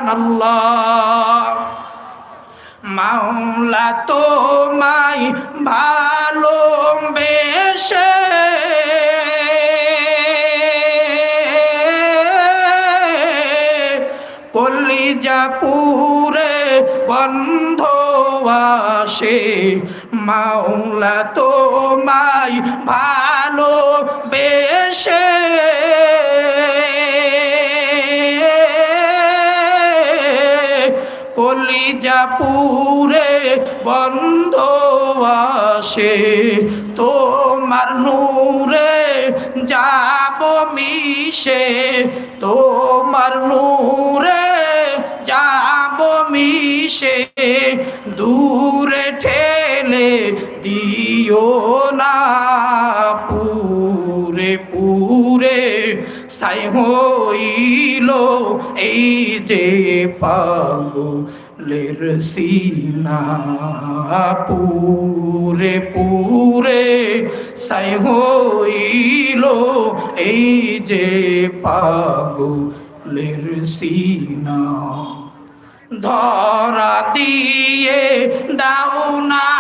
সুবহানাল্লাহ। মাওলা তোমায় ভালোবেসে কলিজা পুরে গন্ধ আসে, মাওলা তোমায় ভালোবেসে কলিজা পুরে গন্ধ আসে, তোমার নূরে যাব মিশে, তোমার নূরে যাব মিশে, দূরে ঠেলে দিও না, পুরে পুরে ছাই হইল এই যে পাগলের সিনা, পুরে পুরে ছাই হইল এই যে পাগলের সিনা। ধরা দিয়ে দাও না